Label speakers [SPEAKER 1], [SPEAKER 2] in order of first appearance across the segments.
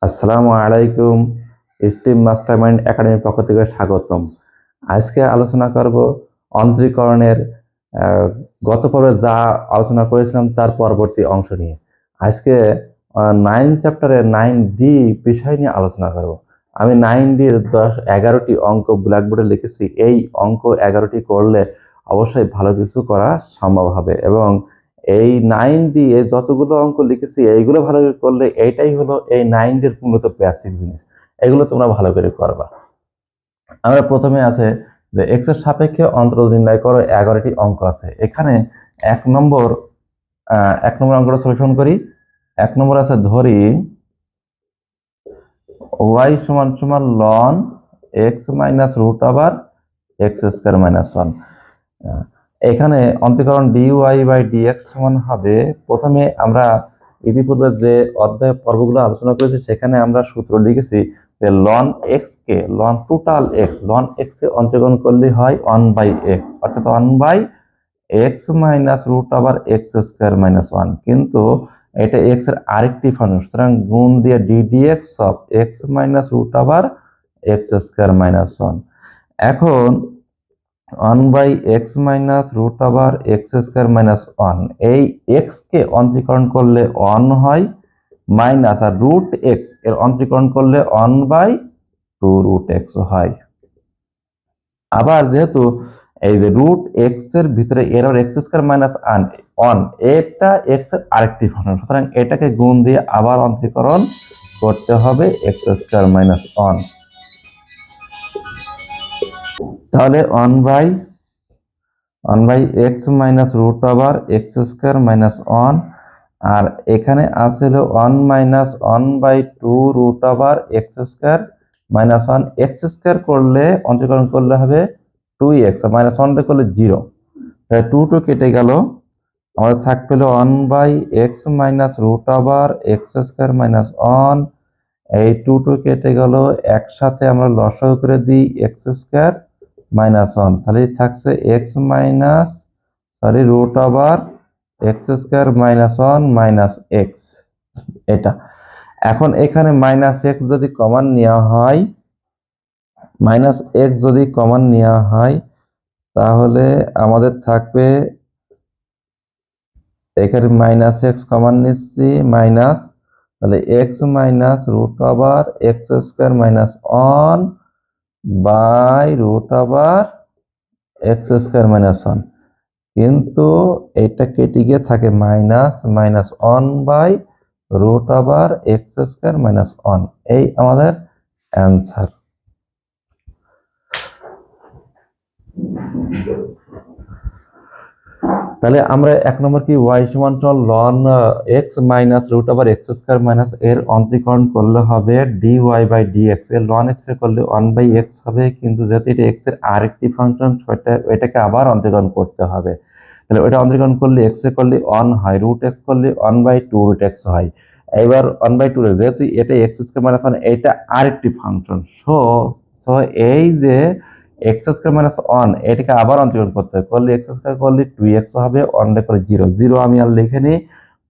[SPEAKER 1] আসসালামু আলাইকুম। Steam mastermind একাডেমির পক্ষ থেকে স্বাগতম। আজকে আলোচনা করব অন্তরীকরণের গত পর্বে যা আলোচনা করেছিলাম তার পরবর্তী অংশ নিয়ে। আজকে 9 চ্যাপ্টারের 9D বিষয় নিয়ে আলোচনা করব। আমি 9Dর 11টি অঙ্ক ব্ল্যাকবোর্ডে লিখেছি। এই অঙ্ক 11টি করলে অবশ্যই ভালো কিছু করা সম্ভব হবে এবং এই 9D যতগুলো অঙ্ক লিখেছি এইগুলো ভালো করে করলে এইটাই হলো এই 9D এর মূলত বেসিক জিনিস। এগুলো তোমরা ভালো করে করবা। আমরা প্রথমে আছে যে এক্স এর সাপেক্ষে অন্তরজ নির্ণয় করো, 11টি অঙ্ক আছে। এখানে এক নম্বর অঙ্কটা সলিউশন করি। 1 নম্বর আছে ধরি y সমান সমান ln x minus root over x square minus 1। এখানে অন্তরীকরণ dy বাই dx সমান হবে, প্রথমে আমরা ইতিপূর্বে যে অধ্যায় পর্বগুলো আলোচনা করেছি সেখানে আমরা সূত্র লিখেছি যে ln x কে ln টোটাল x কে অন্তরীকরণ করলে হয় 1 বাই x, অর্থাৎ 1 by x minus root over x square minus 1। কিন্তু এটা x এর আরেকটি ফাংশন, সুতরাং গুণ দিয়ে ddx of x minus root over x square minus 1। এখন 1 by x minus root over x square minus 1, এই x কে অন্তরীকরণ করলে 1 হয়, মাইনাস আর রুট এক্স এর অন্তরীকরণ করলে 1 বাই 2 রুট এক্স হয়। আবার যেহেতু এই যে রুট এক্স এর ভিতরে এরর এক্স স্কয়ার মাইনাস 1, এটা এক্স এর আরেকটি ফাংশন, সুতরাং এটাকে গুণ দিয়ে আবার অন্তরীকরণ করতে হবে এক্স স্কয়ার মাইনাস 1। তাহলে 1 by x minus root over x square minus 1, আর এখানে আছে হলো 1 minus 1 by 2 root over x square minus 1। X square করলে অন্তরীকরণ করলে হবে 2x, মাইনাস 1 করলে 0, তাই 2 কেটে গেল। আমাদের থাকবে হলো 1 by x minus root over x square minus 1। এই 2 কেটে গেল, একসাথে আমরা লসাগু করে দিই এক্স স্কয়ার মাইনাস 1, তাহলে থাকছে x minus root over x square minus 1 minus x, এটা। এখন এখানে মাইনাস এক্স যদি কমন নেওয়া হয়, তাহলে আমাদের থাকবে এখানে মাইনাস এক্স কমন নিচ্ছি, মাইনাস, তাহলে x minus root over x square minus 1 by root over x square minus 1। কিন্তু এটা কেটে গিয়ে থাকে minus 1 by root over x square minus 1, এই আমাদের অ্যান্সার। তাহলে আমরা 1 নম্বর কি y সমান ln x minus root over x square minus এর অন্তরীকরণ করলে হবে dy বাই dx। এর ln x এর করলে 1 বাই x হবে, কিন্তু যেহেতু এটা x এর আরেকটি ফাংশন, এটাকে আবার অন্তরীকরণ করতে হবে। তাহলে ওটা অন্তরীকরণ করলে x এর করলে 1 হয়, রুট x করলে 1 বাই 2 রুট x হয়। এবার 1 বাই 2 যেহেতু এটা x স্কয়ার মাইনাস 1, এটা আরেকটি ফাংশন, সো এই যে এক্স স্কয়ার মাইনাস 1 এটাকে আবার অন্তরীকরণ করতে হবে, করলে এক্স স্কয়ার করলে 2x হবে, 1 করে 0 আমি আর লিখে নিই,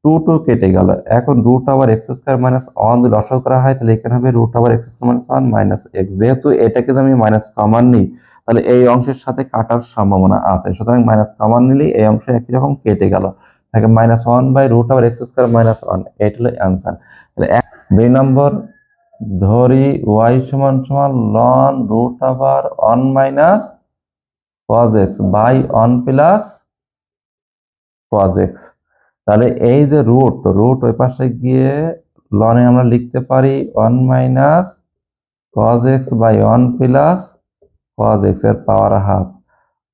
[SPEAKER 1] 2 কেটে গেল। এখন root over x square minus 1 যদি লসাগু করা হয়, তাহলে এখানে হবে root over x square minus 1 minus x। যেহেতু এটাকে যদি আমি মাইনাস কমন নিই, তাহলে এই অংশের সাথে কাটার সম্ভাবনা আছে, সুতরাং মাইনাস কমন নিলে এই অংশ একই রকম কেটে গেল, থাকে minus 1 by root over x square minus 1, এটা হলো অ্যান্সার। তাহলে 2 নম্বর ধরি y সমান সমান ln root over 1 minus cos x by 1 plus cos x। তাহলে এই যে রুট ওই পাশে গিয়ে ln এ আমরা লিখতে পারি 1 minus cos x by 1 plus cos x এর পাওয়ার হাফ,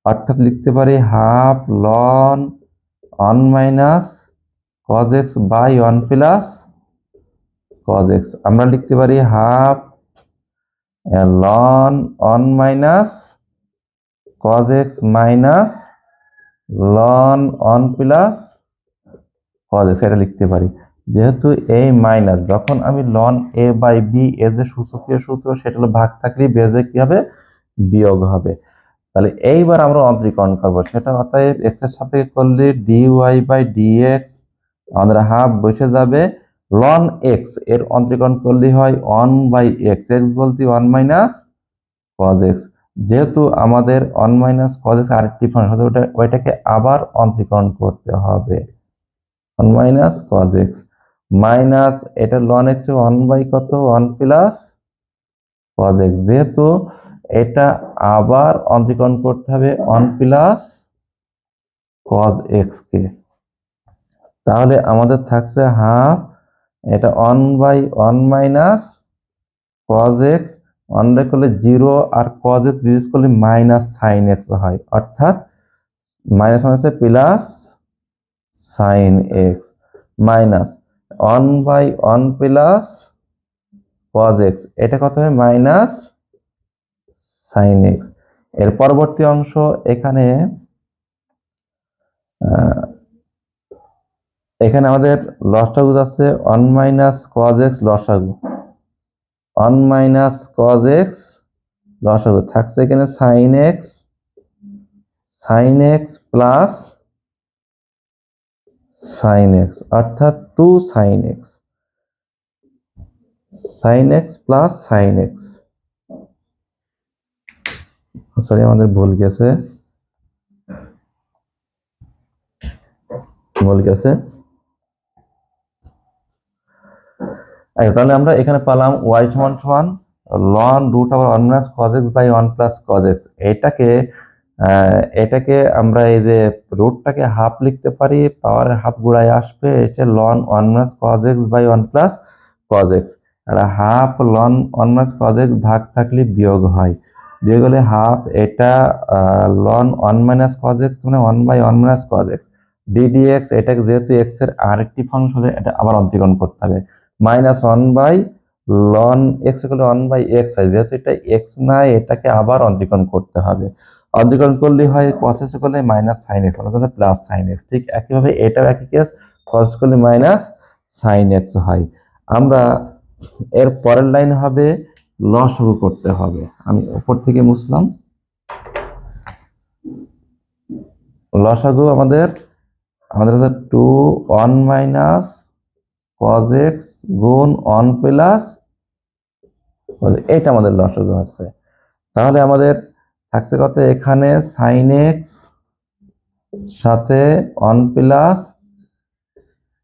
[SPEAKER 1] অর্থাৎ লিখতে পারি half ln 1 minus cos x by 1 plus cos x। আমরা লিখতে পারি half ln 1 minus cos x minus ln 1 plus cos x, এটা লিখতে পারি। যেহেতু এই মাইনাস, যখন আমি ln a বাই b এর যে সূচকীয় সূত্র, সেটা হলো ভাগ থাকলে বেজে কি হবে, বিয়োগ হবে। তাহলে এইবার আমরা অন্তরীকরণ করব, সেটা অতএব x এর সাপেক্ষে করলে dy বাই dx আমাদের হাফ বসে যাবে, লন এক্স এর অন্তরীকরণ করলে হয় 1/x, এক্স বলতে 1 মাইনাস কজ এক্স। যেহেতু আমাদের 1 মাইনাস কজ এক্স আরেকটি ফাংশন, ওইটাকে আবার অন্তরীকরণ করতে হবে। 1 মাইনাস কজ এক্স মাইনাস এটা লন এক্স 1 বাই কত 1 প্লাস কজ এক্স, যেহেতু এটা আবার অন্তরীকরণ করতে হবে 1 প্লাস কজ এক্স কে, তাহলে আমাদের থাকছে হাফ এটা 1/1 মাইনাস কজ এক্স, 1 বাই করলে 0 আর কজ এক্স রিডিউস করলে মাইনাস সাইন এক্স হয়, অর্থাৎ মাইনাস হচ্ছে plus sine x minus 1/1 plus cos x, এটা কত হয় মাইনাস সাইন এক্স। এর পরবর্তী অংশ এখানে আমাদের লসাগু আছে 1 মাইনাস কজ এক্স লসাগু, 1 মাইনাস কজ এক্স লসাগু থাকছে এখানে sine x plus sine x, অর্থাৎ 2 sine x plus sine x. Sorry আমাদের ভুল গেছে। তাহলে আমরা এখানে পেলাম y সমান সমান ln root over 1 minus cos x by 1 plus cos x। এটাকে আমরা এই যে রুটটাকে হাফ লিখতে পারি, পাওয়ারের হাফ গুড়ায় আসবে, এটা ln 1 minus cos x by 1 plus cos x। এটা half ln 1 minus cos x ভাগ থাকলে বিয়োগ হয়, বিয়োগ হলে হাফ, এটা ln 1 মাইনাস cos x মানে 1 by 1 minus cos x ddx, এটাকে যেহেতু x এর আরেকটি ফাংশন এটা আবার অন্তরীকরণ করতে হবে, মাইনাস 1 বাই লন এক্স করলে 1 বাই এক্স হয়, যেহেতু এটা এক্স নাই এটাকে আবার অন্তরীকরণ করতে হবে, অন্তরীকরণ করলে হয় cos x করলে মাইনাস সাইন এক্স অর্থাৎ প্লাস সাইন এক্স। ঠিক একইভাবে এটাও একই কেস, cos করলে মাইনাস সাইন এক্স হয়। আমরা এর পরের লাইন হবে লসাগু করতে হবে, আমি উপর থেকে মুছলাম। লসাগু আমাদের হচ্ছে 2 1 মাইনাস cos x গুণ 1 প্লাস, এটা আমাদের লসাগু আছে। তাহলে আমাদের থাকছে কত এখানে sin x সাথে 1 প্লাস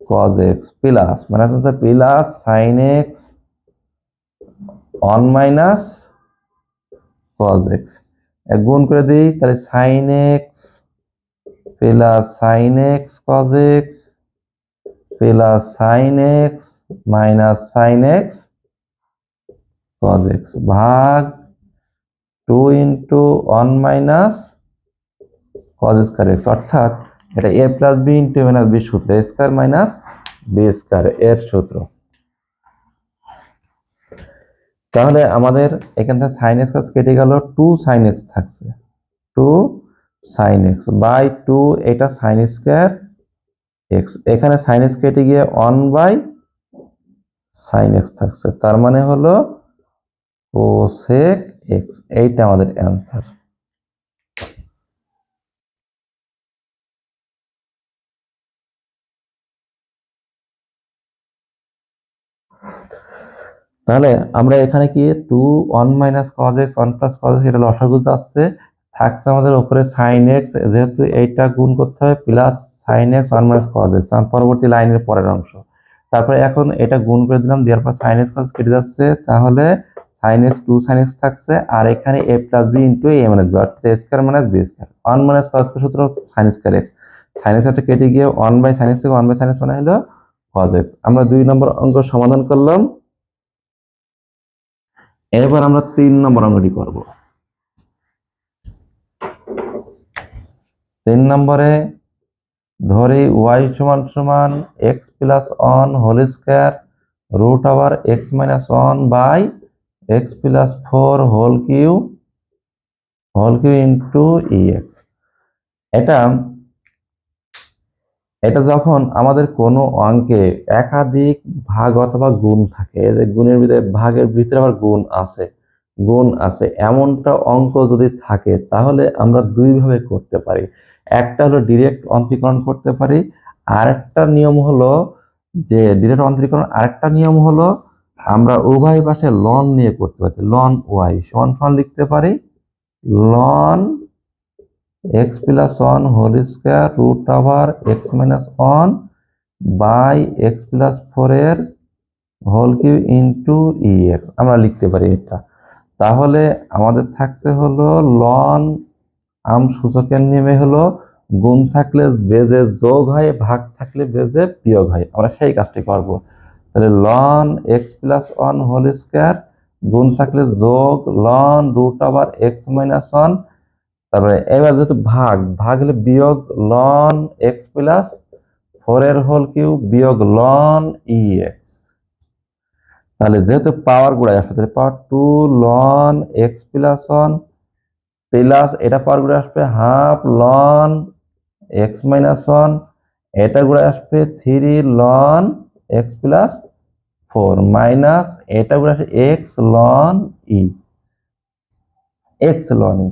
[SPEAKER 1] cos x প্লাস মানে হচ্ছে plus sin x 1 minus cos x, গুণ করে দিই তাহলে sin x plus sin x cos x plus sin x minus sin x cos x ভাগ 2 into 1 minus cos square x, অর্থাৎ এটা a plus b into a minus b সূত্র, a square minus b square এর সূত্র। তাহলে আমাদের এখান থেকে sin x cos কেটে গেল, 2 sin x থাকছে, 2 sin x বাই 2 এটা sin স্কয়ার x, এখানে sin x কেটে গিয়ে 1 বাই sin x থাকছে, তার মানে হলো cosec x, এইটা আমাদের অ্যান্সার। তাহলে আমরা এখানে কি 2 1 minus cos x 1 plus cos x এটা লসাগু আসছে, থাকছে আমাদের উপরে sin x, যেহেতু এইটা গুণ করতে হবে plus sin x 1 minus cos x, পরবর্তী লাইনের পরের অংশ। তারপরে এখন এটা গুণ করে দিলাম, দেওয়ার পর sin x cos কেটে যাচ্ছে, তাহলে sin x 2 sin x থাকছে, আর এখানে a plus b into a minus b অর্থাৎ a square minus b square, 1 minus cos এর সূত্র sin square x, sin x এটা কেটে গিয়ে 1 বাই sin x থেকে 1 বাই sin x মানে হলো cos x। আমরা 2 নম্বর অঙ্ক সমাধান করলাম, এবার আমরা 3 নম্বর অঙ্কটি করব। 3 নম্বরে ধরি y সমান সমান x plus 1 whole square root over x minus 1 by x plus 4 whole cube into ex। এটা যখন আমাদের কোনো অঙ্কে একাধিক ভাগ অথবা গুণ থাকে, গুণের ভিতরে ভাগের ভিতরে আবার গুণ আছে এমনটা অঙ্ক যদি থাকে, তাহলে আমরা দুই ভাবে করতে পারি। একটা হলো ডিরেক্ট অন্তরীকরণ করতে পারি, আর একটা নিয়ম হলো যে ডিরেক্ট অন্তরীকরণ আরেকটা নিয়ম হলো আমরা উভয় পাশে লন নিয়ে করতে পারি। লন ওয়াই সমান সমান লিখতে পারি লন x plus one whole square root over x minus one by x plus four এর whole cube into e x আমরা লিখতে পারি এটা। তাহলে আমাদের থাকছে হলো লন সূচকের নিয়মে হলো গুণ থাকলে বেজে যোগ হয়, ভাগ থাকলে বেজে বিয়োগ হয়। আমরা সেই কাজটি করব। তাহলে লন x plus one whole square গুণ থাকলে যোগ লন root over x minus one, তারপরে এবার যেহেতু ভাগ ভাগ হলে বিয়োগ লন এক্স প্লাস ফোর এর হোল কিউব বিয়োগ লন ই এক্স। তাহলে যেহেতু পাওয়ার গুড়ায় আসবে তাহলে power two loan x plus one plus এটা পাওয়ার গুড়ে আসবে half loan x minus one, এটা গুড়ে আসবে থ্রি লন এক্স প্লাস ফোর মাইনাস এটা গুড়ে আসবে x ln e x ln e.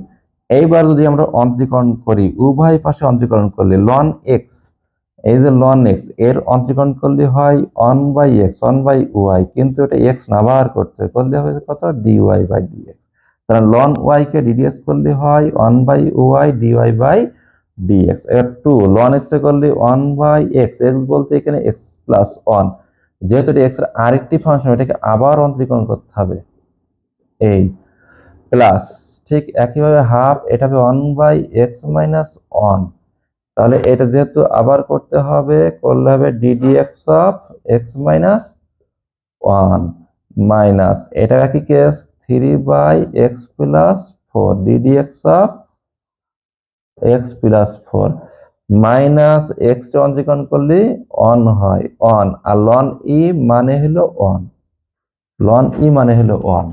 [SPEAKER 1] এইবার যদি আমরা অন্তরীকরণ করি উভয় পাশে অন্তরীকরণ করলে লন এক্স এই যে লন এক্স এর অন্তরীকরণ করলে হয় one by x one by y, কিন্তু এটা এক্স না বার করতে করলে হবে কত ডিওয়াই বাই ডিএক্স। তাহলে লন ওয়াই কে ডিডিএক্স করলে হয় one by y dy by dx. এবার টু লন এক্স এ করলে ওয়ান বাই এক্স, এক্স বলতে এখানে এক্স প্লাস ওয়ান, যেহেতু এটা এক্স এর আরেকটি ফাংশন এটাকে আবার অন্তরীকরণ করতে হবে এই প্লাস ঠিক একইভাবে হাফ এটা হবে one by x minus one. তাহলে এটা যেহেতু আবার করতে হবে করলে হবে ddx of x minus one minus এটা একই case three by x plus four ddx of x plus four minus x টা অন্তরীকরণ করলে অন হয় অন, আর লন ই মানে হলো অন, লন ই মানে হলো অন।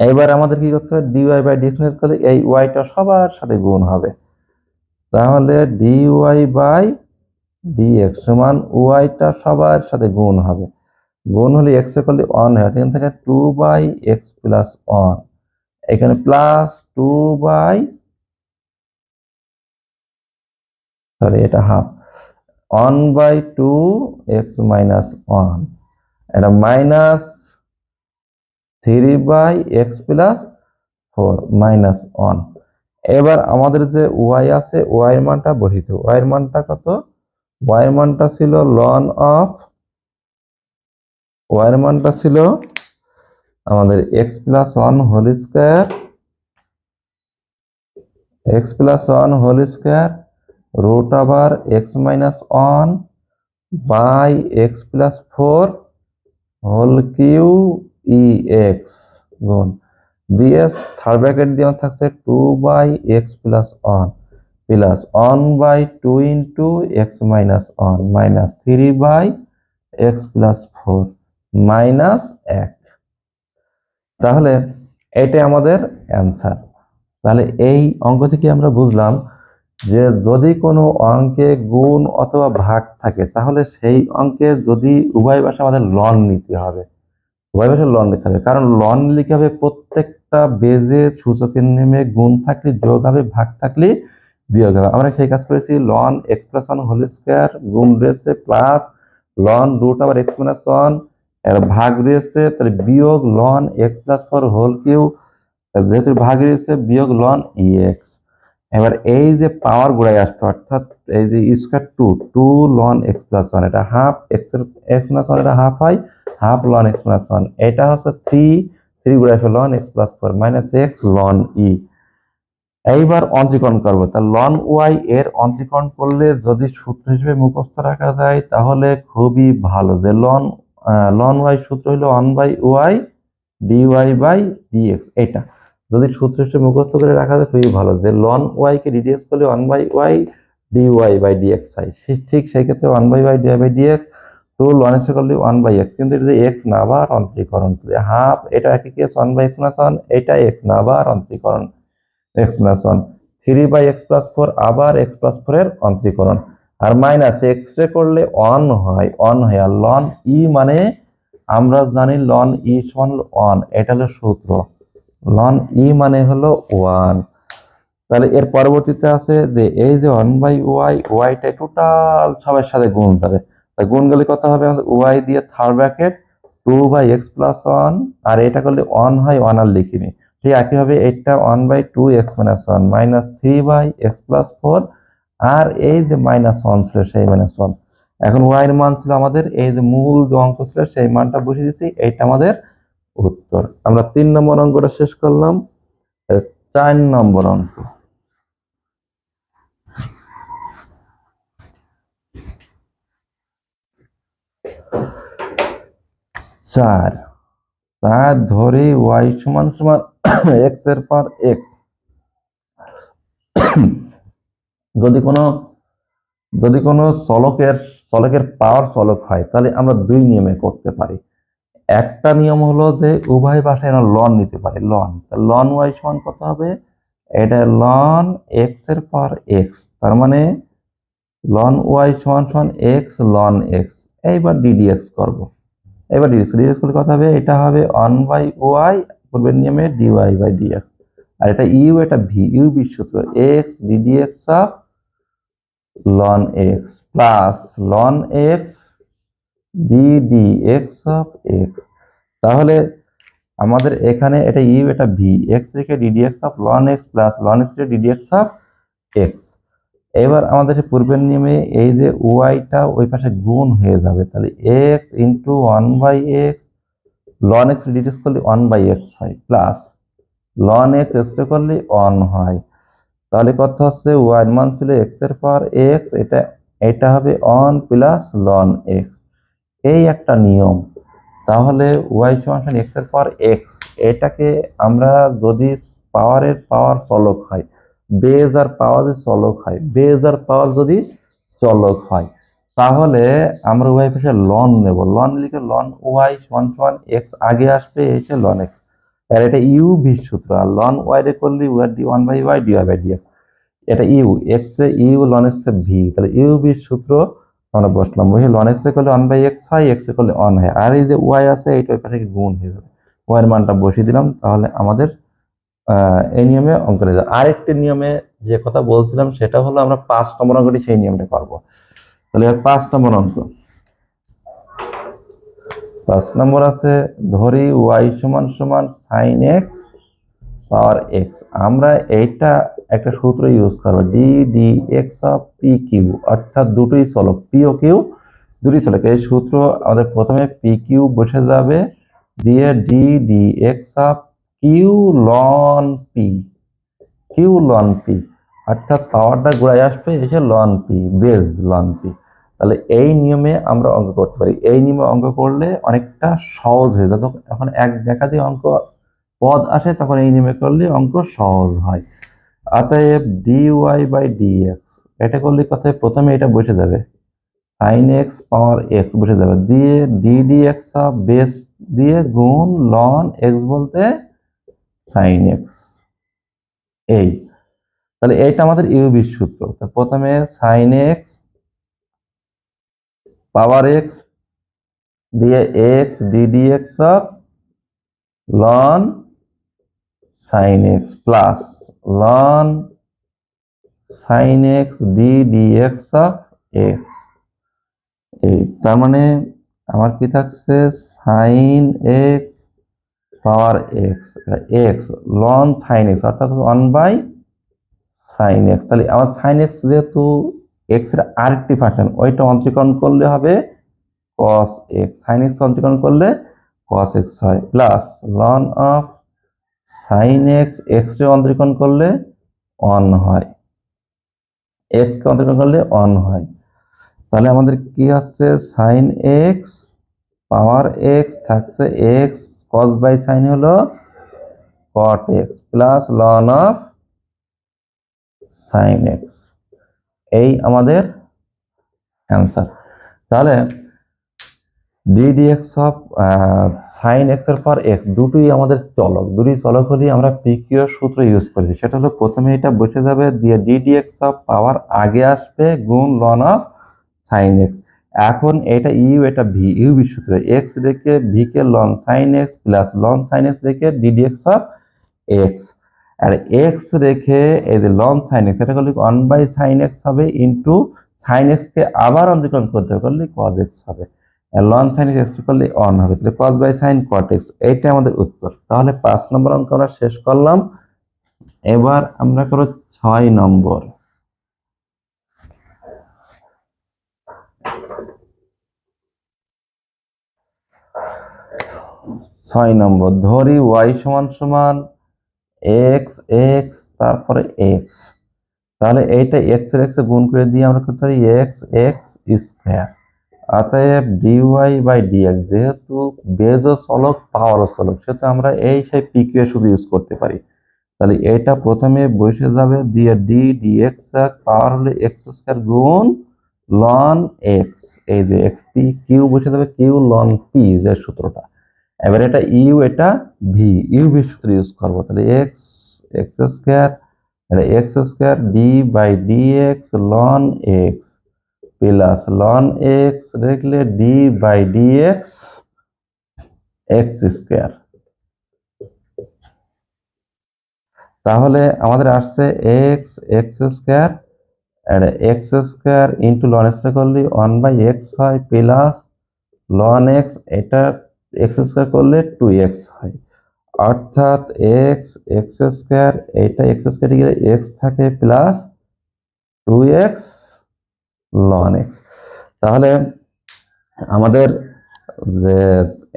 [SPEAKER 1] এইবার আমাদের কি করতে হবে ডিওয়াই বাই ডিএক্স করলে এই ওয়াইটা সবার সাথে গুণ হবে। তাহলে ডিওয়াই বাই ডিএক্স সমান ওয়াইটা সবার সাথে গুণ হবে, গুণ হলে এক্স এ করলে ওয়ান হয়, এখান থেকে two by x plus one, এখানে প্লাস টু বাই সরি এটা half one by two x minus one, এটা minus three by x plus four minus one. এবার আমাদের যে ওয়াই আছে ওয়াই এর মানটা বসিত, ওয়াই এর মানটা কত ওয়াই এর মানটা ছিল লন অফ ওয়াই এর মানটা ছিল আমাদের x plus one whole square x plus one whole square root over x minus one by x plus four whole cube e x গুণ দিয়ে থার্ড ব্র্যাকেট দিয়ে থাকছে two by x plus one plus one by two into x minus one minus three by x plus four minus এক। তাহলে এটাই আমাদের answer. তাহলে এই অঙ্ক থেকে আমরা বুঝলাম যে যদি কোনো অঙ্কে গুণ অথবা ভাগ থাকে তাহলে সেই অঙ্কে যদি উভয় পাশে আমাদের লন নিতে হবে, উভয় পাশে লন নিতে হবে, কারণ লন লিখে হবে প্রত্যেকটা বেজের সূচকের নেমে গুণ থাকলে যোগ হবে, ভাগ থাকলে বিয়োগ হবে। আমরা সেই কাজ করেছি লন x plus one whole square গুণ রয়েছে প্লাস লন root over x minus one এর ভাগ রয়েছে তাহলে বিয়োগ লন x plus four whole cube যেহেতু ভাগ রয়েছে বিয়োগ লন ই এক্স। এবার এই যে পাওয়ার গুড়াই আসবে অর্থাৎ এই যে square two two loan x plus one এটা হাফ এক্স এর এক্স মাইনাস ওয়ান এটা হাফ হয় half loan x plus one, এটা হচ্ছে থ্রি থ্রি গুড়াই আসবে ln x plus four minus x ln e. এইবার অন্তরীকরণ করবো তা লন ওয়াই এর অন্তরীকরণ করলে যদি সূত্র হিসেবে মুখস্থ রাখা যায় তাহলে খুবই ভালো, যে লন ওয়াই সূত্র হলো one by y dy by dx. এটা যদি সূত্র হিসেবে মুখস্থ করে রাখা যায় খুবই ভালো, যে লন ওয়াই কে ডিডিএক্স করলে one by y dy by dx হয়, ঠিক সেই ক্ষেত্রে one by y dy by dx two loan x করলে ওয়ান বাই এক্স, কিন্তু এটা যে এক্স না আবার অন্তরীকরণ হাফ এটা একই case one by x plus one এটা এক্স না আবার অন্তরীকরণ x plus one three by x plus four আবার এক্স প্লাস ফোর এর অন্তরীকরণ, আর মাইনাস এক্স রে করলে অন হয় আর লন ই মানে আমরা জানি লন ই সমান ওয়ান, এটা হলো সূত্র লন ই মানে হলো ওয়ান। তাহলে এর পরবর্তীতে আছে যে এই যে ওয়ান বাই ওয়াই ওয়াইটা টোটাল সবার সাথে গুণ যাবে, গুণ করলে কত হবে আমাদের ওয়াই দিয়ে থার্ড ব্র্যাকেট 2/x+1 আর এটা করলে 1 হয় 1 আর লিখিনি ঠিক একইভাবে এটা 1/2x-1 -3/x+4 আর এই যে -1 ছিল সেই -1 এখন y এর মান ছিল আমাদের এই যে মূল যে অঙ্ক ছিল সেই মানটা বসিয়ে দিয়েছি এইটা আমাদের উত্তর আমরা 3 নম্বর অঙ্কটা শেষ করলাম 4 নম্বর অঙ্ক 4 ধরি y সমান সমান x এর পর x যদি কোনো চলকের পাওয়ার চলক হয় তাহলে আমরা দুই নিয়মে করতে পারি একটা নিয়ম হলো যে উভয় পাশে আমরা লন নিতে পারি লন y সমান কত হবে এটা লন x এর পর x তার মানে লন y সমান সমান x লন x এইবার ddx করব এবার ddx করলে কত হবে এটা হবে 1/y পূর্বের নিয়মে dy/dx আর এটা u এটা v u বি সূত্র x ddx of ln x plus ln x ddx of x তাহলে আমাদের এখানে এটা u এটা v x রেখে ddx of ln x plus ln x রেখে ddx অফ x এবার আমাদের পূর্বের নিয়মে এই যে y টা ওই পাশে গুণ হয়ে যাবে তাহলে x into 1/x ln x ddx করলে 1/x হয় প্লাস ln x এক্সট্রা করলে 1 হয় তাহলে কত হচ্ছে y এর মান ছিল x এর পর x এটা হবে 1 প্লাস ln x এই একটা নিয়ম তাহলে y সমান x এর পর x এটাকে আমরা যদি পাওয়ার চলক হয় বেজ আর পাওয়ার যদি চলক হয় বেজ আর পাওয়ার যদি চলক হয় তাহলে আমরা y পাশে ln নেব ln লিখে ln y সমান সমান x আগে আসবে এসে ln x আর এটা u v সূত্র আর ln y রে করলে 1/y dy/dx এটা ইউ এক্স রে ইউ লন এক্স ভি তাহলে ইউ বি সূত্র আমরা বসলাম বসে লন এক্স রে করলে 1/x হয় এক্স রে করলে 1 হয় আর এই যে ওয়াই আছে এইটা ওই পাশে গুণ হয়ে যাবে ওয়াই এর মানটা বসিয়ে দিলাম তাহলে আমাদের এই নিয়মে অঙ্ক হয়ে যাবে আরেকটি নিয়মে যে কথা বলছিলাম সেটা হলো আমরা 5 নম্বর অঙ্কটি সেই নিয়মটা করব তাহলে 5 নম্বর অঙ্ক 5 নম্বর আছে ধরি ওয়াই সমান সমান sin x পাওয়ার x আমরা এইটা একটা সূত্র ইউজ করব ddx অফ pq অর্থাৎ দুটোই চলক p ও q দুটোই চলক এই সূত্র আমাদের প্রথমে pq বসে যাবে দিয়ে ddx of q ln p অর্থাৎ পাওয়ারটা ঘুরে আসবে এসে ln p base ln p তাহলে এই নিয়মে আমরা অঙ্ক করতে পারি এই নিয়মে অঙ্ক করলে অনেকটা সহজ হয়ে যায় এখন এক একাধিক অঙ্ক পদ আসে তখন এই নিয়মে করলে অঙ্ক সহজ হয় অতএব dy/dx এটা করলে কথায় প্রথমে এটা বসে যাবে sin x পাওয়ার x বসে যাবে দিয়ে ddx অফ বেস দিয়ে গুণ ln x বলতে sin x এই তাহলে এইটা আমাদের ইউবি সূত্র তো প্রথমে sin x পাওয়ার x দিয়ে x ddx of ln sin x plus ln sin x ddx of x এই তার মানে আমার কি থাকছে sin x পাওয়ার x x ln sin x অর্থাৎ 1/sin x তাহলে আমার sin x যেহেতু x এর আরেকটি ফাংশন ওইটা অন্তরীকরণ করলে হবে cos x sin x অন্তরীকরণ করলে cos x হয় plus ln of sin x x রে অন্তরীকরণ করলে 1 হয় x কে অন্তরীকরণ করলে 1 হয় তাহলে আমাদের কি আসছে sin x পাওয়ার x থাকছে x cos বাই sin হলো cot x plus ln of sin x এই আমাদের অ্যান্সার তাহলে ddx অফ sin x এর পর x দুটোই আমাদের চলক দুটোই চলক হলে আমরা pq এর সূত্র ইউজ করেছি সেটা হলো প্রথমে এটা বসে যাবে দিয়ে ddx অফ পাওয়ার আগে আসবে গুণ ln অফ sin x এখন এটা ইউ এটা ভি ইউ বি সূত্র x রেখে v কে ln sin x plus ln sin x রেখে ddx অফ x আর এক্স রেখে এই যে লন সাইন এক্স, এটা করলে 1/sin x হবে ইন্টু সাইন এক্স কে আবার অন্তরীকরণ করতে হবে, করলে cos x হবে। আর লন সাইন এক্স করলে 1 হবে, তাহলে cos/sin cot x, এইটা আমাদের উত্তর। তাহলে 5 নম্বর অঙ্ক আমরা শেষ করলাম। এবার আমরা করব 6 নম্বর। 6 নম্বর ধরি y সমান সমান x x তারপরে x, তাহলে এইটা x এর x এ গুণ করে দিয়ে আমরা করতে পারি x x স্কয়ার। অতএব dy বাই dx, যেহেতু বেজও চলক পাওয়ারও চলক, সেহেতু আমরা এই সেই pq এর শুধু ইউজ করতে পারি। তাহলে এটা প্রথমে বসে যাবে, দিয়ে d dx পাওয়ার হলে x স্কয়ার গুণ ln x, এই যে x p q বসে যাবে q ln p, যে সূত্রটা। এবার এটা ইউ, এটা ভি, ইউ ভি সূত্র ইউজ করবো। তাহলে এক্স এক্স স্কয়ার, এটা x square d by d x ln x plus ln x লিখলে d by d x x square. তাহলে আমাদের আসছে x x square, x square into ln x করলে 1/x হয় প্লাস লন এক্স, এটা x square করলে 2x হয়, অর্থাৎ এক্স এক্স স্কয়ার, এটা এক্স স্কয়ার গেলে এক্স থাকে প্লাস 2x লন এক্স। তাহলে আমাদের যে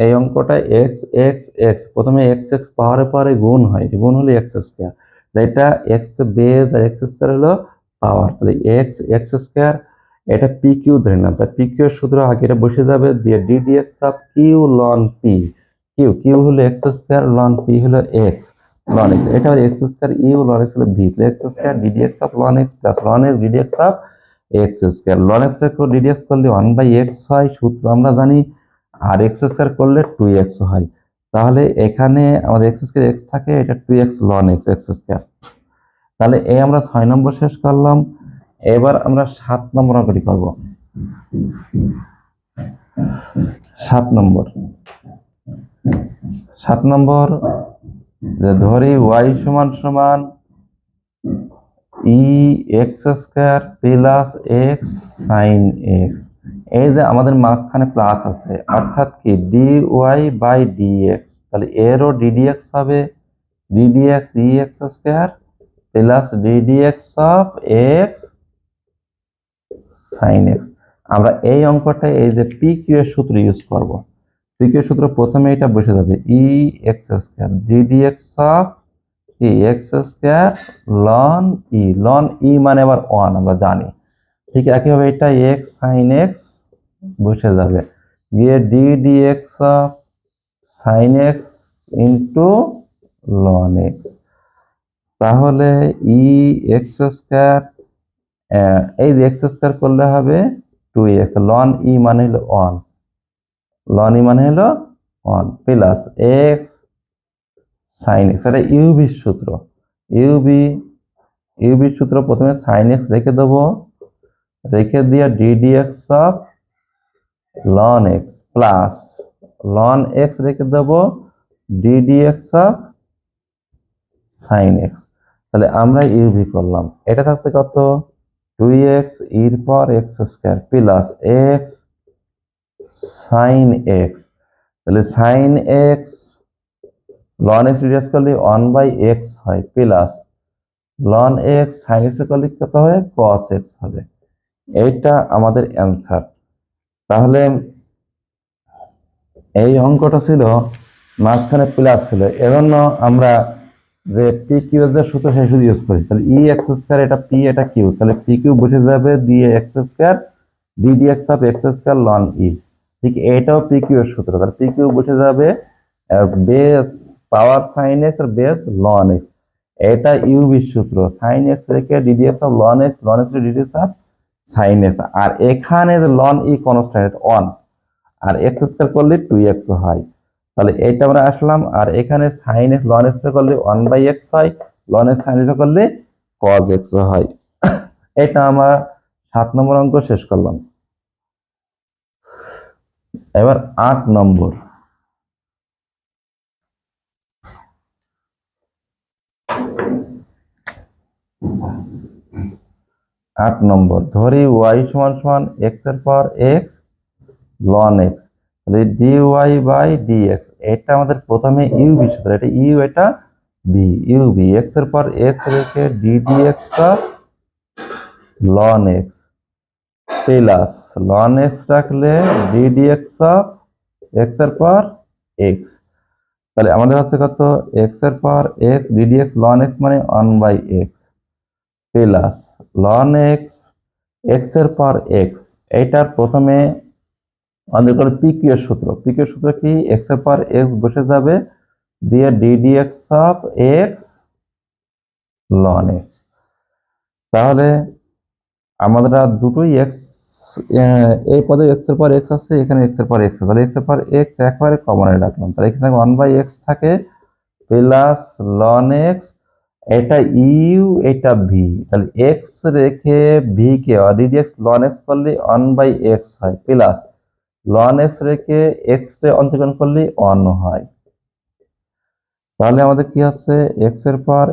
[SPEAKER 1] এই অঙ্কটা এক্স এক্স এক্স, প্রথমে এক্স এক্স পাওয়ারে পাওয়ারে গুণ হয়, গুণ হলে এক্স স্কয়ার, এটা এক্স বেজ আর এক্স স্কয়ার হলো পাওয়ার, তাহলে এক্স এক্স স্কয়ার, এটা পি কিউ ধরে নিলাম, তাই পি কিউ এর সূত্র আগে এটা বসে যাবে, দিয়ে d d x of q ln p, q q হলো এক্স স্কয়ার লন পি হলো এক্স লন এক্স, এটা হলো x square u loan x হলো v, x square d d x of ln x plus ln x d d x of x square. Ln x d d x করলে 1/x হয়, সূত্র আমরা জানি, আর x square করলে 2x হয়। তাহলে এখানে আমাদের এক্স স্কয়ার এক্স থাকে, এটা 2x ln x x square. তাহলে এই আমরা 6 নম্বর শেষ করলাম। এবার আমরা 7 নম্বর অঙ্কটি করব। 7 নম্বর, 7 নম্বর যে ধরি y সমান সমান e x square plus x sine x, এই যে আমাদের মাঝখানে প্লাস আছে, অর্থাৎ কি d y by d x, তাহলে এরও ডিডি এক্স হবে, d d x e x square plus d d x of x sine x. আমরা এই অঙ্কটা এই যে পি কিউ এর সূত্র ইউজ করব। পি কিউ এর সূত্র প্রথমে এটা বসে যাবে, e x square d d x of e x square ln e, ln e মানে আবার 1 আমরা জানি, ঠিক একইভাবে এটা এক্স সাইন এক্স বসে যাবে, গিয়ে D d x of sine x into ln x. তাহলে ই এক্স স্কয়ার, এই যে এক্স স্কয়ার করলে হবে 2x, লন ই মানে হলো 1, লন ই মানে হলো 1 প্লাস এক্স সাইন এক্স, এটা ইউবির সূত্র, ইউবি, ইউবির সূত্র প্রথমে সাইন এক্স রেখে দেবো, রেখে দিয়ে DD x of ln x plus ln x রেখে দেবো DD x of sine x. তাহলে আমরা ইউবি করলাম, এটা থাকছে কত 2x এর পর x square plus x sine x, তাহলে sine x ln x reduce করলে 1/x হয় plus ln x sine x করলে কত হয় cos x হবে। এইটা আমাদের অ্যান্সার। তাহলে এই অঙ্কটা ছিল মাঝখানে প্লাস ছিল, এজন্য আমরা যে পি কিউ এর যে সূত্র সেই সূত্র ইউজ করি। তাহলে ই এক্স স্কয়ার, এটা পি এটা কিউ, তাহলে পি কিউ বসে যাবে দিয়ে x square d d x of x square ln e, ঠিক এটাও পি কিউ এর সূত্র, তাহলে পি কিউ বসে যাবে বেস পাওয়ার সাইন এক্স আর বেস লন এক্স, এটা ইউবির সূত্র, সাইন এক্স রেখে d d x of ln x, ln x d d x of sine x, আর এখানে লন ই কনস্ট্যান্ট 1 আর এক্স স্কয়ার করলে 2x হয়, তাহলে এইটা আমরা আসলাম। আর এখানে সাইন এক্স লন এক্স করলে 1/x হয়, লন এক্স সাইন এক্স করলে cos x হয়। এটা আমরা 7 নম্বর অঙ্ক শেষ করলাম। এবার 8 নম্বর, 8 নম্বর ধরি y সমান সমান x এর পাওয়ার x ln x, তাহলে dy বাই dx এটা আমাদের প্রথমে u বি সূত্র, এটা u এটা b, u b x এর পাওয়ার x রেখে d dx ln x plus ln x রাখলে d dx x এর পাওয়ার x, তাহলে আমাদের হচ্ছে কত x এর power x d dx ln x মানে 1 by x plus ln x x এর পাওয়ার x, এইটার প্রথমে আমাদের কোনো pq এর সূত্র, pq এর সূত্র কি x এর পাওয়ার x বসে যাবে দিয়ে d dx x ln x, তাহলে আমাদের আর দুটোই x, এই পদে x এর পাওয়ার x আছে, এখানে x এর পাওয়ার x আছে, তাহলে x এর পাওয়ার x একবারে কমনে রাখলাম, তাহলে এখানে 1 বাই x থাকে প্লাস ln x, এটা ইউ এটা ভি, তাহলে x রেখে v কে ddx ln x করলে 1 বাই x হয় প্লাস ln x রেখে x রে অন্তর্গণ করলে 1 হয়, তাহলে আমাদের কি আছে x এর পাওয়ার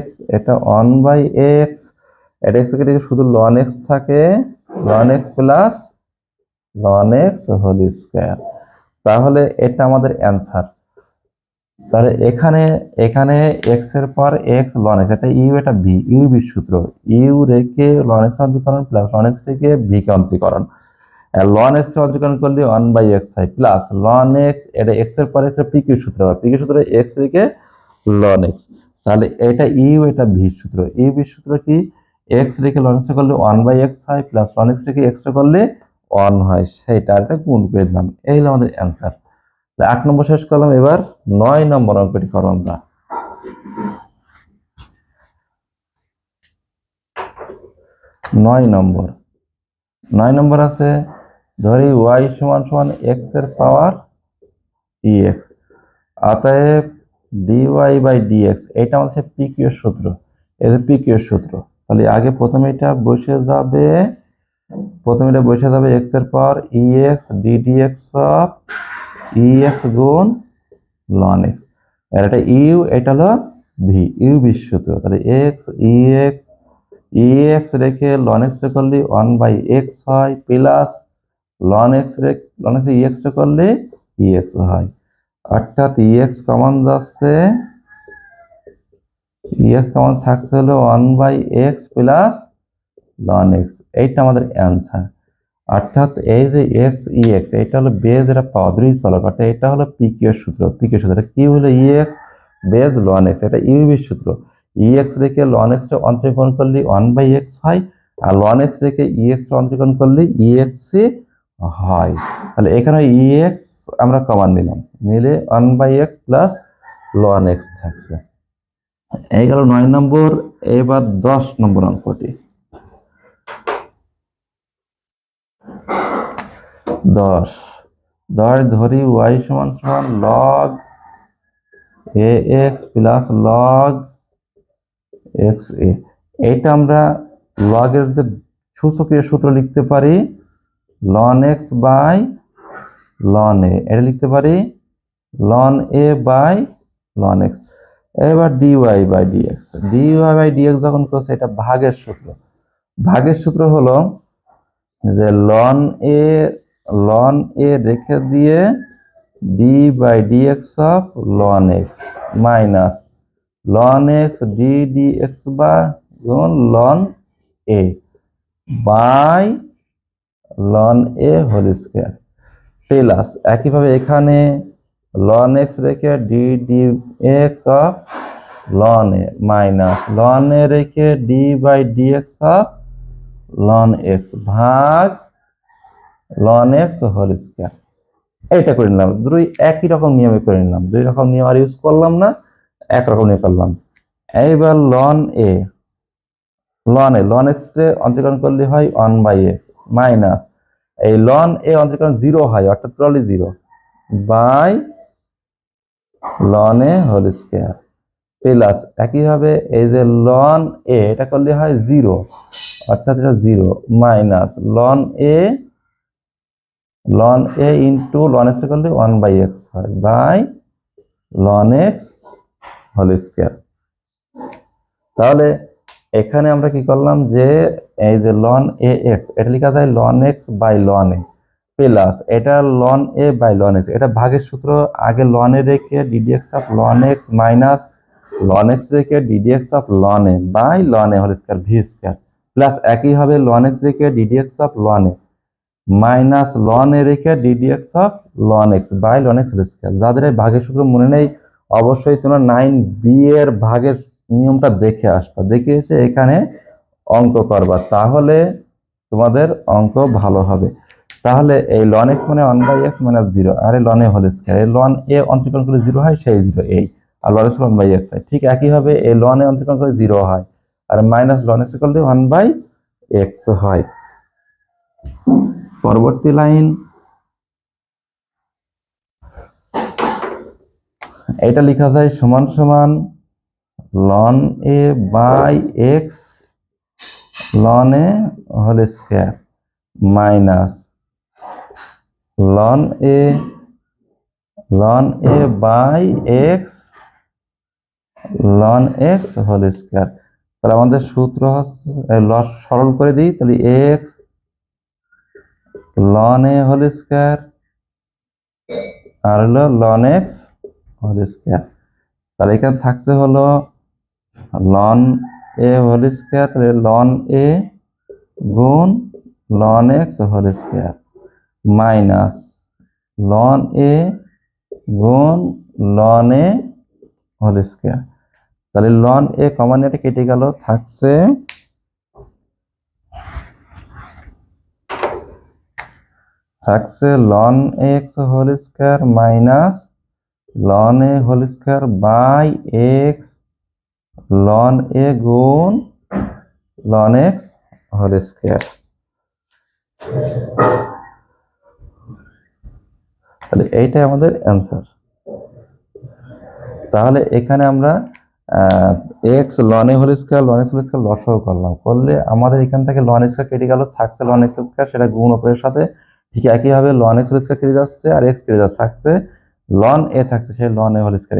[SPEAKER 1] x এটা 1 বাই x, এটা x কে শুধু ln x থাকে ln x plus ln x whole square, তাহলে এটা আমাদের অ্যান্সার। তাহলে এখানে এখানে x এর পাওয়ার x ln x, এটা ইউ এটা ভি, ইউ বি সূত্র, ইউ রেখে ln x অন্তরীকরণ প্লাস ln x রেখে ভি কে অন্তরীকরণ, ln x অন্তরীকরণ করলে 1 বাই x হয় প্লাস ln x, এটা x এর পরে পি কিউ সূত্র, পি কিউ সূত্রে x রেখে ln x, তাহলে এটা ইউ এটা ভি সূত্র, ইউ ভি সূত্র কি x রেখে ln x করলে 1 বাই x হয় প্লাস ln x রেখে x করলে 1 হয়, সেইটা এটা গুণ করে দিলাম, এই হলো আমাদের অ্যান্সার। 8 নম্বর শেষ করলাম, এবার 9 নম্বর অঙ্কটি করো আমরা। 9 নম্বর আছে ধরি y সমান সমান x এর পাওয়ার ex, অতএব dy বাই dx এটা আমাদের pq এর সূত্র, এই pq এর সূত্র, তাহলে আগে প্রথমে এটা বসে যাবে x এর পাওয়ার ex ddx ex গুণ ln x, আর এটা ইউ এটা হলো ভি, ইউ ভি সূত্র, তাহলে x ex রেখে ln x করলে 1 বাই x হয় প্লাস ln x রেখে ln x ex করলে ex হয়, অর্থাৎ ex কমন যাচ্ছে, ex কমন থাকছে হলো 1 by x plus ln x, এইটা আমাদের অ্যান্সার। অর্থাৎ এই যে x ex এটা হলো বেজ, এটা পাওয়ার দুই চলক, অর্থাৎ এটা হলো pq এর সূত্র, pq এর সূত্র কি হলো ex বেজ ln x, এটা ইউ এর সূত্র, ex রেখে ln x টা অন্তরীকরণ করলে 1 বাই x হয় আর ln x রেখে ex টা অন্তরীকরণ করলে ex হয়, তাহলে এখানে ex আমরা কমন নিলাম, নিলে 1 by x plus ln x থাকছে, এই গেল 9 নম্বর। এবার 10 নম্বর অঙ্কটি। 10 ধরি y সমান সমান log ax plus log xa, এইটা আমরা log এর যে সূচকীয় সূত্র লিখতে পারি ln x by ln a, এটা লিখতে পারি ln a by ln x, এবার dy বাই dx যখন করছে এটা ভাগের সূত্র হলো যে ln a রেখে দিয়ে d by dx of ln x minus ln x d dx বা গুণ ln a by ln a whole square plus একইভাবে এখানে ln x রেখে d dx of ln a minus ln a রেখে d by dx of ln x ভাগ ln x whole square, এইটা করে নিলাম, দুই একই রকম নিয়মে করে নিলাম, দুই রকম নিয়ম আর ইউজ করলাম না, একরকম নিয়ে করলাম। এইবার ln x তে অন্তরীকরণ করলে হয় 1 বাই x মাইনাস এই ln a অন্তরীকরণ 0 হয় অর্থাৎ totally 0 by ln a whole square plus একইভাবে এই যে ln a এটা করলে হয় 0 অর্থাৎ এটা 0 minus ln a into ln x করলে 1 বাই x হয় by ln x whole square, তাহলে এখানে আমরা কি করলাম যে এই যে লন এ এক্স এটা লেখা যায় ln x by ln a plus এটা ln a by ln x, এটা ভাগের সূত্র আগে লন এ রেখে d d x of ln x minus ln x রেখে d d x of ln a by ln a whole square v square plus একই হবে ln x রেখে d d x of ln a minus ln a রেখে d d x of ln x by ln x whole square. যাদের এই ভাগের সূত্র মনে নেই অবশ্যই তোমরা 9b এর ভাগের নিয়মটা দেখে আসবা, দেখে এসে এখানে অঙ্ক করবা, তাহলে তোমাদের অঙ্ক ভালো হবে। তাহলে এই লন এক্স মানে 1/x মাইনাস 0 আর এই লন এ হোল স্কয়ার, এই লন এ অন্তরীকরণ করলে 0 হয় সেই 0 এই, আর লন এক্স 1/x হয়। ঠিক একইভাবে এই লন এ অন্তরীকরণ করলে 0 হয় আর মাইনাস লন এক্স করলে 1/x হয়। পরবর্তী লাইন, এটা লেখা যায় সমান সমান ln a by x ln a whole square minus ln a by x ln x whole square. তাহলে আমাদের সূত্র হচ্ছে লস সরল করে দিই, তাহলে x ln a whole square আর হলো লন এক্স হোল স্কয়ার। তাহলে এখানে থাকছে হলো লন এ হোল স্কয়ার, তাহলে লন এ গুণ ln x whole square minus ln a গুণ লন এ হোল স্কয়ার। তাহলে লন এ কমন এটা কেটে গেল, থাকছে ln x whole square minus ln a whole square by x ln a গুণ ln x whole square. তাহলে এইটাই আমাদের অ্যান্সার। তাহলে এখানে আমরা x ln a whole square ln x whole square লসাগু করলাম, করলে আমাদের এখান থেকে লন স্কয়ার কেটে গেল, থাকছে লন এক্স স্কয়ার, সেটা গুণ উপরের সাথে। ঠিক একইভাবে লন এক্স হোল স্কয়ার কেটে যাচ্ছে আর এক্স কেটে যাচ্ছে, থাকছে লন এ, থাকছে সেই লন এ হোল স্কয়ার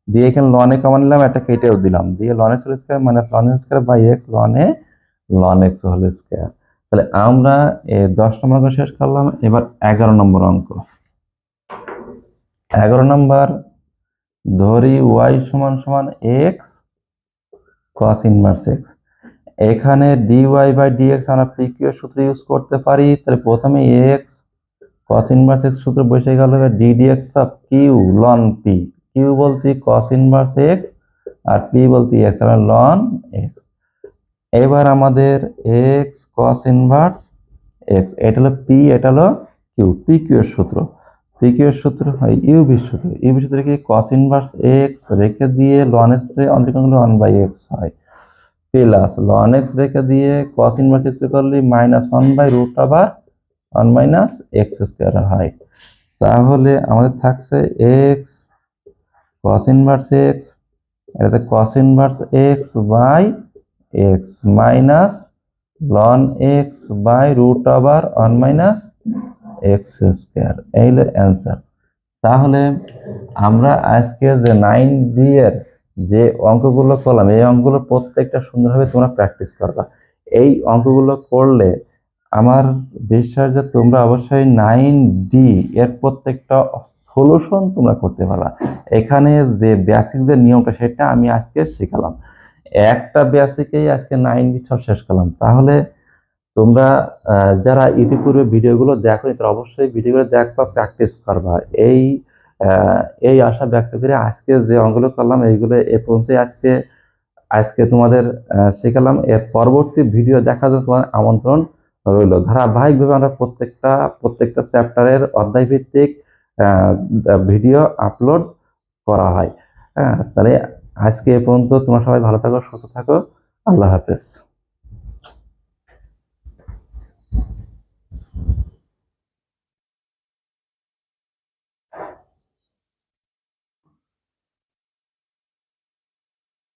[SPEAKER 1] দিয়ে এখানে লন এ কমন নিলাম, একটা কেটেও দিলাম, দিয়ে ln x whole square minus ln x square by x ln x whole square. তাহলে আমরা 10 নম্বর অঙ্ক শেষ করলাম। এবার 11 নম্বর অঙ্ক। 11 নম্বর, ধরি y সমান সমান x cos ইনভার্স x। এখানে dy বাই dx আমরা pq এর সূত্র ইউজ করতে পারি। তাহলে প্রথমে x cos ইনভার্স x সূত্র বসে গেল ddx of q ln p, q বলতে cos ইনভার্স x আর p বলতে x, তাহলে ln x। এবার আমাদের x cos ইনভার্স x, এটা হলো p, এটা হলো q, pq এর সূত্র, pq এর সূত্র হয় uv সূত্র, uv সূত্র কি cos ইনভার্স x রেখে দিয়ে ln x এর অন্তরীকরণ করলে 1/x হয় প্লাস ln x রেখে দিয়ে cos ইনভার্স x করলে মাইনাস 1/√1 মাইনাস x স্কয়ার হয়। তাহলে আমাদের থাকছে x cos ইনভার্স x, এটাতে cos inverse x by x minus ln x বাই√1 মাইনাস x স্কয়ার, এই হলো অ্যান্সার। তাহলে আমরা আজকে যে 9D এর যে অঙ্কগুলো করলাম, এই অঙ্কগুলো প্রত্যেকটা সুন্দরভাবে তোমরা প্র্যাকটিস করবা। এই অঙ্কগুলো করলে আমার বিশ্বাস যে তোমরা অবশ্যই 9D এর প্রত্যেকটা সলিউশন তোমরা করতে পারবা। এখানে যে বেসিক যে নিয়মটা সেটা আমি আজকে শেখালাম, একটা বেসিকেই আজকে 9D সব শেষ করলাম। তাহলে তোমরা যারা ইতিপূর্বে ভিডিওগুলো দেখোনি তারা অবশ্যই ভিডিওগুলো দেখবা, প্র্যাকটিস করবা। এই আশা ব্যক্ত করে আজকে যে অঙ্কগুলো করলাম এইগুলো এ পর্যন্তই আজকে তোমাদের শেখালাম। এর পরবর্তী ভিডিও দেখার জন্য তোমার আমন্ত্রণ রইল। ধারাবাহিকভাবে আমরা প্রত্যেকটা চ্যাপ্টারের অধ্যায় ভিত্তিক ভিডিও আপলোড করা হয়। হ্যাঁ, তাহলে আজকে এ পর্যন্ত। তোমরা সবাই ভালো থাকো, সুস্থ থাকো, আল্লাহ হাফেজ।